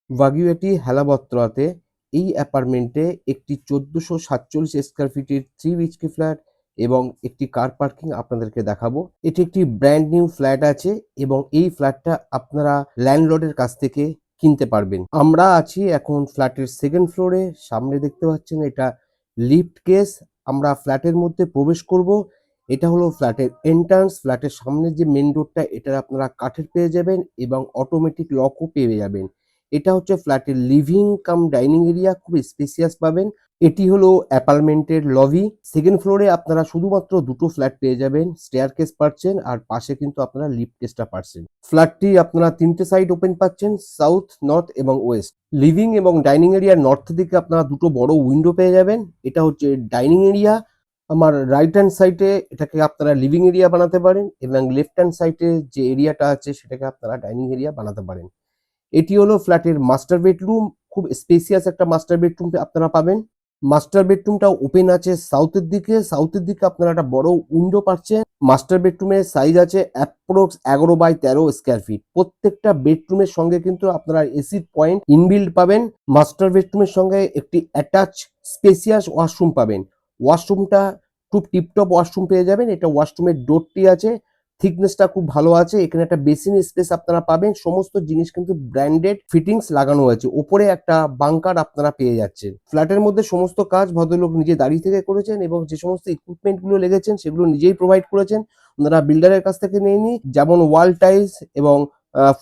বাগুইআটি হেলাবত্রাতে এই অ্যাপার্টমেন্টে একটি ১৪৪৭ স্কয়ার ফিটের 3 বিএইচকে ফ্ল্যাট এবং একটি কার পার্কিং আপনাদেরকে দেখাবো। এটি একটি ব্র্যান্ড নিউ ফ্ল্যাট আছে এবং এই ফ্ল্যাটটা আপনারা ল্যান্ডলর্ডের কাছ থেকে কিনতে পারবেন। আমরা আছি এখন ফ্ল্যাটের 2nd ফ্লোরে। সামনে দেখতে পাচ্ছেন এটা লিফট কেস। আমরা ফ্ল্যাটের মধ্যে প্রবেশ করব। এটা হলো ফ্ল্যাটের এন্ট্রান্স। ফ্ল্যাটের সামনে যে মেইন ডোরটা এটা আপনারা কাঠের পেয়ে যাবেন এবং অটোমেটিক লকও পেয়ে যাবেন। এটা হচ্ছে ফ্ল্যাটের লিভিং কাম ডাইনিং এরিয়া, খুব স্পেসিয়াস পাবেন। এটি হলো অ্যাপার্টমেন্টের লবি। 2nd ফ্লোরে আপনারা শুধুমাত্র দুটো ফ্ল্যাট পেয়ে যাবেন, স্টেয়ারকেস পাচ্ছেন আর পাশে কিন্তু আপনারা লিফট কেসটা পাচ্ছেন। ফ্ল্যাটটি আপনারা 3টে সাইড ওপেন পাচ্ছেন, সাউথ, নর্থ এবং ওয়েস্ট। লিভিং এবং ডাইনিং এরিয়ার নর্থ দিকে আপনারা দুটো বড় উইন্ডো পেয়ে যাবেন। এটা হচ্ছে ডাইনিং এরিয়া। আমার রাইট হ্যান্ড সাইডে এটাকে আপনারা লিভিং এরিয়া বানাতে পারেন এবং লেফট হ্যান্ড সাইডে যে এরিয়াটা আছে সেটাকে আপনারা ডাইনিং এরিয়া বানাতে পারেন। এটি হলো ফ্ল্যাটের মাস্টার বেডরুম। খুব স্পেসিয়াস একটা মাস্টার বেডরুম আপনারা পাবেন। মাস্টার বেডরুমটা ওপেন আছে সাউথের দিকে। সাউথের দিকে আপনারা একটা বড় উইন্ডো পাচ্ছেন। মাস্টার বেডরুমের সাইজ আছে অ্যাপ্রক্স 11 বাই 13 স্কয়ার ফিট। প্রত্যেকটা বেডরুমের সঙ্গে কিন্তু আপনারা এসির পয়েন্ট ইনবিল্ড পাবেন। মাস্টার বেডরুমের সঙ্গে একটি অ্যাটাচ স্পেসিয়াস ওয়াশরুম পাবেন। ওয়াশরুমটা খুব টিপটপ ওয়াশরুম পেয়ে যাবেন। এটা ওয়াশরুমের ডোরটি আছে, থিকনেসটা খুব ভালো আছে। এখানে একটা বেসিন স্পেস আপনারা পাবেন। সমস্ত জিনিস কিন্তু ব্র্যান্ডেড ফিটিংস লাগানো আছে। উপরে একটা বাংকার আপনারা পেয়ে যাচ্ছেন। ফ্ল্যাটের মধ্যে সমস্ত কাজ ভদ্রলোক নিজে দাঁড়িয়ে থেকে করেছেন এবং যে সমস্ত ইকুইপমেন্ট গুলো লেগেছেন সেগুলো নিজেই প্রোভাইড করেছেন। ওনারা বিল্ডারের কাছ থেকে নেয়নি। যেমন ওয়াল টাইলস এবং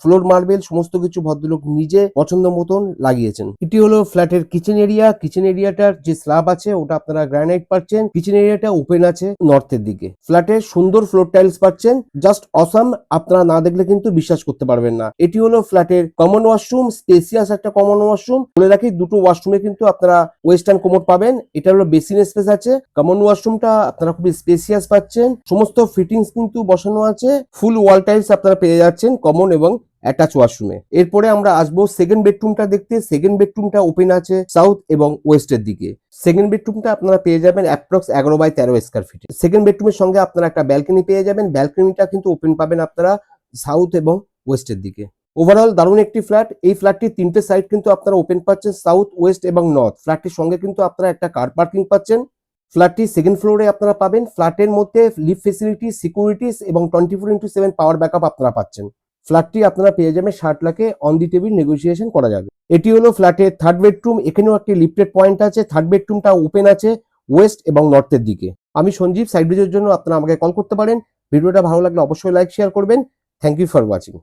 ফ্লোর মার্বেল সমস্ত কিছু ভদ্রলোক নিজে পছন্দ মতন লাগিয়েছেন। এটি হলো ফ্ল্যাটের কিচেন এরিয়া। কিচেন এরিয়াটার যে স্ল্যাব আছে ওটা আপনারা গ্রানাইট পাচ্ছেন। কিচেন এরিয়াটা ওপেন আছে নর্থের দিকে। ফ্ল্যাটে সুন্দর ফ্লোর টাইলস পাচ্ছেন, জাস্ট অসাম। আপনারা না দেখলে কিন্তু বিশ্বাস করতে পারবেন না। এটি হলো ফ্ল্যাটের কমন ওয়াশরুম, স্পেসিয়াস একটা কমন ওয়াশরুম। বলে রাখি দুটো ওয়াশরুমে কিন্তু আপনারা ওয়েস্টার্ন কোমোড পাবেন। এটা হলো বেসিন স্পেস আছে। কমন ওয়াশরুমটা আপনারা খুবই স্পেসিয়াস পাচ্ছেন। সমস্ত ফিটিংস কিন্তু বসানো আছে। ফুল ওয়াল টাইলস আপনারা পেয়ে যাচ্ছেন কমন এবং অ্যাটাচ ওয়াশরুমে। এরপরে আমরা আসবো 2nd বেডরুমটা দেখতে। 2nd বেডরুমটা ওপেন আছে সাউথ এবং ওয়েস্টের দিকে। 2nd বেডরুমটা আপনারা পেয়ে যাবেন approx 11 by 13 square feet. 2nd বেডরুমের সঙ্গে আপনারা একটা ব্যালকনি পেয়ে যাবেন। ব্যালকনিটা কিন্তু ওপেন পাবেন আপনারা সাউথ এবং ওয়েস্টের দিকে। ওভারঅল দারুণ একটি ফ্ল্যাট। এই ফ্ল্যাটটির 3টে সাইড কিন্তু আপনারা ওপেন পাচ্ছেন, সাউথ, ওয়েস্ট এবং নর্থ। ফ্ল্যাটটির সঙ্গে কিন্তু আপনারা একটা কার পার্কিং পাচ্ছেন। ফ্ল্যাটটি 2nd ফ্লোরে আপনারা পাবেন। ফ্ল্যাটের মধ্যে লিফট ফেসিলিটি, সিকিউরিটিস এবং 24x7 পাওয়ার ব্যাকআপ আপনারা পাচ্ছেন। ফ্ল্যাটটি আপনারা পেয়ে যাবেন 60 লাখে। অন দি টেবিল নেগোসিয়েশন করা যাবে। এটি হলো ফ্ল্যাটের 3rd বেডরুম। এখানেও একটি লিফটেড পয়েন্ট আছে। 3rd বেডরুমটা ওপেন আছে ওয়েস্ট এবং নর্থের দিকে। আমি সঞ্জীব। সাইড ভিউজের জন্য আপনারা আমাকে কল করতে পারেন। ভিডিওটা ভালো লাগলে অবশ্যই লাইক শেয়ার করবেন। Thank you for watching.